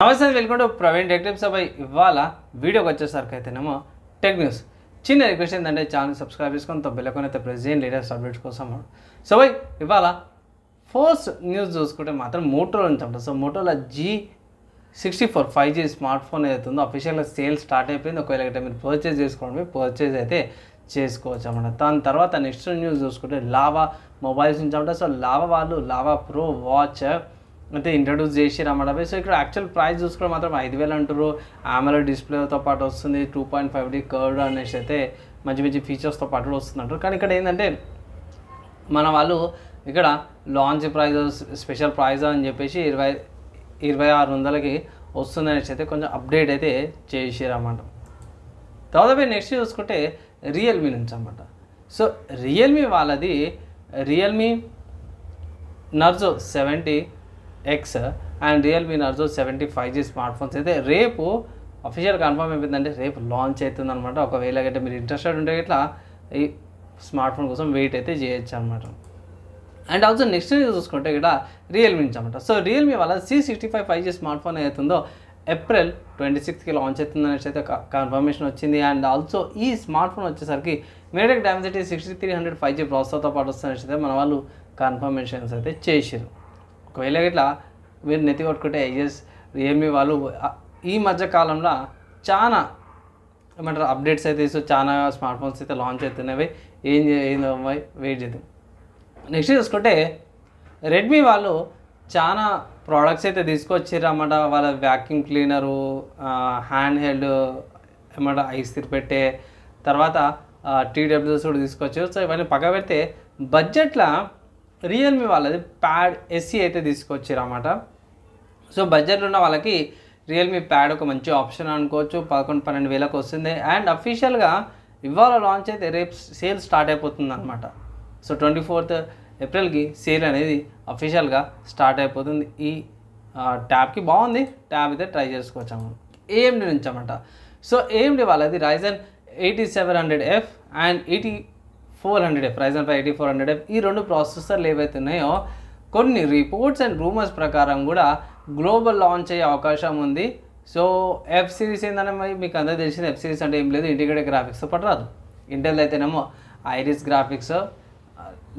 నమస్తే welcome to Praveen tech tips. అబ్బాయి ఇవాళ వీడియోకి వచ్చేసరికి అయితేనేమో టెక్ న్యూస్. చిన్న రిక్వెస్ట్ ఏంటంటే ఛానల్ సబ్స్క్రైబ్ చేసుకొని బెల్ ఐకాన్ అయితే ప్రెస్ చేయండి లేటెస్ట్ అప్డేట్స్ కోసం. సో బై ఇవాళ ఫస్ట్ న్యూస్ చూసుకుంటే మాత్రం మోటోరోలా నుంచి ఉంటుంది. So Motorola G64 5G smart phone ఏదైతుందో అఫీషియల్గా సేల్ స్టార్ట్ అయిపోయింది. ఒకవేళ అయితే మీరు పర్చేజ్ చేసుకోవడం పర్చేజ్ అయితే చేసుకోవచ్చు అన్నమాట. దాని తర్వాత నెక్స్ట్ న్యూస్ చూసుకుంటే లావా మొబైల్స్ నుంచి ఉంటుంది. సో లావా వాళ్ళు లావా ప్రో వాచ్ అయితే ఇంట్రడ్యూస్ చేసిరు అన్నమాట. సో ఇక్కడ యాక్చువల్ ప్రైస్ చూసుకుంటే మాత్రం 5,000 అంటారు. AMOLED డిస్ప్లేతో పాటు వస్తుంది, 2.5D కర్వ్డ్ అనేసి అయితే మంచి మంచి ఫీచర్స్తో పాటు వస్తుంది అంటారు. కానీ ఇక్కడ ఏంటంటే మన వాళ్ళు ఇక్కడ లాంచ్ ప్రైజ్ స్పెషల్ ప్రైజ్ అని చెప్పేసి 2,600కి వస్తుంది అనేసి అయితే కొంచెం అప్డేట్ అయితే చేసారు అన్నమాట. తర్వాత నెక్స్ట్ చూసుకుంటే రియల్మీ నుంచి అన్నమాట. సో రియల్మీ వాళ్ళది Realme Narzo 70X and Realme Narzo 70 5G smart phones అయితే రేపు అఫీషియల్ కన్ఫర్మ్ అయిపోయిందంటే రేపు లాంచ్ అవుతుంది అనమాట. ఒకవేళ అయితే మీరు ఇంట్రెస్టెడ్ ఉంటే ఇట్లా ఈ స్మార్ట్ ఫోన్ కోసం వెయిట్ అయితే చేయొచ్చు అనమాట. అండ్ ఆల్సో నెక్స్ట్ చూసుకుంటే ఇక్కడ రియల్మీ నుంచి అనమాట. సో రియల్మీ వాళ్ళ C65 5G స్మార్ట్ ఫోన్ ఏదైతుందో April 26కి లాంచ్ అవుతుంది అనేసి అయితే కన్ఫర్మేషన్ వచ్చింది. అండ్ ఆల్సో ఈ స్మార్ట్ ఫోన్ వచ్చేసరికి MediaTek Dimensity 6300 5G ప్రాసెసర్తో పాటు వస్తుంది అనేసి అయితే మన వాళ్ళు కన్ఫర్మేషన్స్ అయితే చేసారు. ఒకవేళ ఇట్లా మీరు నెత్తి కొట్టుకుంటే రియల్మీ వాళ్ళు ఈ మధ్య కాలంలో చాలా ఏమంటారు అప్డేట్స్ అయితే చాలా స్మార్ట్ ఫోన్స్ అయితే లాంచ్ అవుతున్నవి. ఏందో వెయిట్ చేద్దాం. నెక్స్ట్ చూసుకుంటే రెడ్మీ వాళ్ళు చాలా ప్రోడక్ట్స్ అయితే తీసుకొచ్చారు అన్నమాట. వాళ్ళ వ్యాక్యూమ్ క్లీనరు, హ్యాండ్ హెల్డ్ ఏమంటారు ఐస్ పెట్టే తర్వాత TWS కూడా తీసుకొచ్చారు. సో ఇవన్నీ పక్క పెడితే బడ్జెట్లో రియల్మీ వాళ్ళది ప్యాడ్ SE అయితే తీసుకొచ్చారు అన్నమాట. సో బడ్జెట్లో ఉన్న వాళ్ళకి రియల్మీ ప్యాడ్ ఒక మంచి ఆప్షన్ అనుకోవచ్చు. 11-12 వేలకు వస్తుంది. అండ్ అఫీషియల్గా ఇవాళ లాంచ్ అయితే రేపు సేల్ స్టార్ట్ అయిపోతుంది అనమాట. సో 24th ఏప్రిల్కి సేల్ అనేది అఫీషియల్గా స్టార్ట్ అయిపోతుంది. ఈ ట్యాబ్కి బాగుంది, ట్యాబ్ అయితే ట్రై చేసుకోవచ్చు అన్నమాట. AMD నుంచి అన్నమాట. సో AMD వాళ్ళది Ryzen 8700F and 8400F Ryzen 5 8400F ఈ రెండు ప్రాసెసర్లు ఏవైతే ఉన్నాయో కొన్ని రిపోర్ట్స్ అండ్ రూమర్స్ ప్రకారం కూడా గ్లోబల్ లాంచ్ అయ్యే అవకాశం ఉంది. సో F సిరీస్ ఏంటంటే మీకు అందరికీ తెలిసింది. F సిరీస్ అంటే ఏం లేదు, ఇంటిగ్రేటెడ్ గ్రాఫిక్స్ పాటు రాదు. ఇంటెల్ అయితేనేమో ఐరిస్ గ్రాఫిక్స్,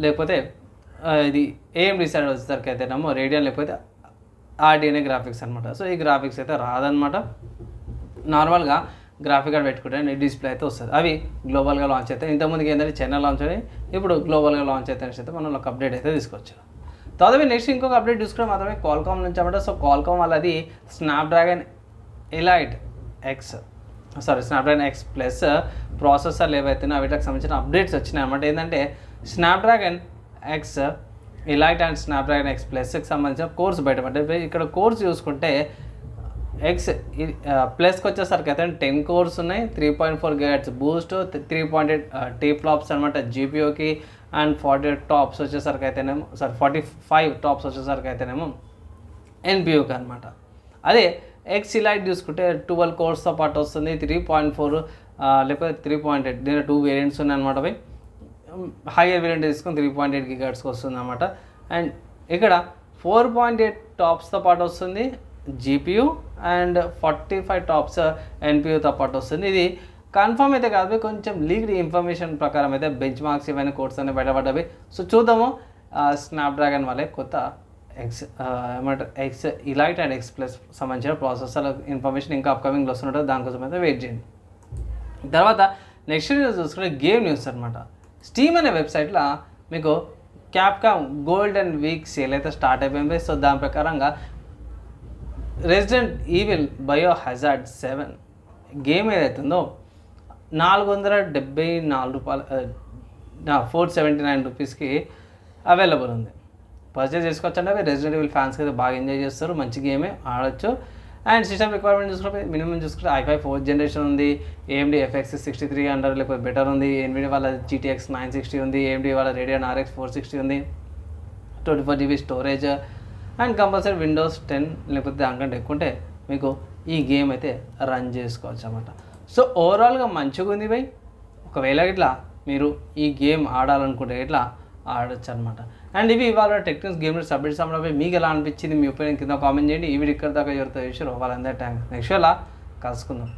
లేకపోతే ఇది AMD సైడ్ వచ్చేసరికి అయితేనేమో రేడియన్ లేకపోతే RDNA గ్రాఫిక్స్ అనమాట. సో ఈ గ్రాఫిక్స్ అయితే రాదనమాట. నార్మల్గా గ్రాఫిక్ కార్డ్ పెట్టుకుంటే డిస్ప్లే అయితే వస్తుంది. అవి గ్లోబల్గా లాంచ్ అవుతాయి. ఇంతకుముందుకి ఏంటంటే చైనా లాంచ్ అయ్యి ఇప్పుడు గ్లోబల్గా లాంచ్ అవుతాయి అయితే మనం ఒక అప్డేట్ అయితే తీసుకొచ్చారు. తర్వాత నెక్స్ట్ ఇంకొక అప్డేట్ చూసుకుంటే మాత్రమే క్వాల్కామ్ నుంచి అనమాట. సో క్వాల్కామ్ వాళ్ళది స్నాప్డ్రాగన్ X ప్లస్ ప్రాసెసర్లు ఏవైతే వీటికి సంబంధించిన అప్డేట్స్ వచ్చినాయి అనమాట. ఏంటంటే Snapdragon X elite and Snapdragon X ప్లస్కి సంబంధించిన కోర్స్ బయటపడ్డాయి. ఇక్కడ కోర్స్ చూసుకుంటే X ప్లస్కి వచ్చేసరికి అయితే 10 కోర్స్ ఉన్నాయి, 3.4 GHz బూస్ట్, 3.8 TFLOPS అనమాట GPUకి, అండ్ 48 టాప్స్ వచ్చేసరికి అయితేనేమో 45 టాప్స్ వచ్చేసరికి అయితేనేమో NPUకి అనమాట. అదే X ఎలైట్ చూసుకుంటే 12 కోర్స్తో పాటు వస్తుంది, 3.4 లేకపోతే 3.8 దీనిలో 2 వేరియంట్స్ ఉన్నాయి అనమాట. అవి హైయర్ వేరియంట్ తీసుకొని 3.8 GHzకి వస్తుంది అనమాట. అండ్ ఇక్కడ 4.8 టాప్స్తో పాటు వస్తుంది GPU అండ్ 45 టాప్స్ NPUతో పాటు వస్తుంది. ఇది కన్ఫర్మ్ అయితే కాదు, కొంచెం లీక్డ్ ఇన్ఫర్మేషన్ ప్రకారం అయితే బెంచ్ మార్క్స్ ఇవన్నీ కోర్స్ అన్ని బయటపడ్డవి. సో చూద్దాము స్నాప్డ్రాగన్ వాళ్ళే కొత్త X elite and X plus సంబంధించిన ప్రాసెసర్ ఇన్ఫర్మేషన్ ఇంకా అప్కమింగ్లో వస్తుంటుంది. దానికోసం అయితే వెయిట్ చేయండి. తర్వాత నెక్స్ట్ న్యూస్ చూసుకుంటే గేమ్ న్యూస్ అనమాట. స్టీమ్ అనే వెబ్సైట్లో మీకు క్యాప్కామ్ గోల్డెన్ వీక్ సేల్ అయితే స్టార్ట్ అయిపోయింది. సో దాని ప్రకారంగా రెసిడెంట్ ఈవిల్ బయోహజార్డ్ 7 గేమ్ ఏదైతుందో $474 479 రూపీస్కి అవైలబుల్ ఉంది. పర్చేజ్ చేసుకోవచ్చండి. అవి రెసిడెంట్ ఈవిల్ ఫ్యాన్స్కి అయితే బాగా ఎంజాయ్ చేస్తారు, మంచి గేమే ఆడొచ్చు. అండ్ సిస్టమ్ రిక్వైర్మెంట్ చూసుకుంటే మినిమం చూసుకుంటే i5 4th జనరేషన్ ఉంది, AMD FX 6300 లేకపోతే బెటర్ ఉంది, NVIDIA వాళ్ళ GTX 960 ఉంది, AMD వాళ్ళ Radeon RX 460 ఉంది, 24GB storage and compulsory Windows 10 లేకపోతే దానికంటే ఎక్కువ ఉంటే మీకు ఈ గేమ్ అయితే రన్ చేసుకోవచ్చు అన్నమాట. సో ఓవరాల్గా మంచిగా ఉంది బై. ఒకవేళ ఇట్లా మీరు ఈ గేమ్ ఆడాలనుకుంటే ఇట్లా ఆడొచ్చు అనమాట. అండ్ ఇవి ఇవాళ టెక్నిక్స్ గేమ్ సబ్మిట్స్ అమ్మడపై మీకు ఎలా అనిపించింది, మీ ఒపీనియన్ కింద కామెంట్ చేయండి. ఈ వీడియో ఇక్కడ దాకా ఎవరితో చేసారో వాళ్ళందరి థ్యాంక్స్. నెక్స్ట్ అలా కలుసుకుందాం.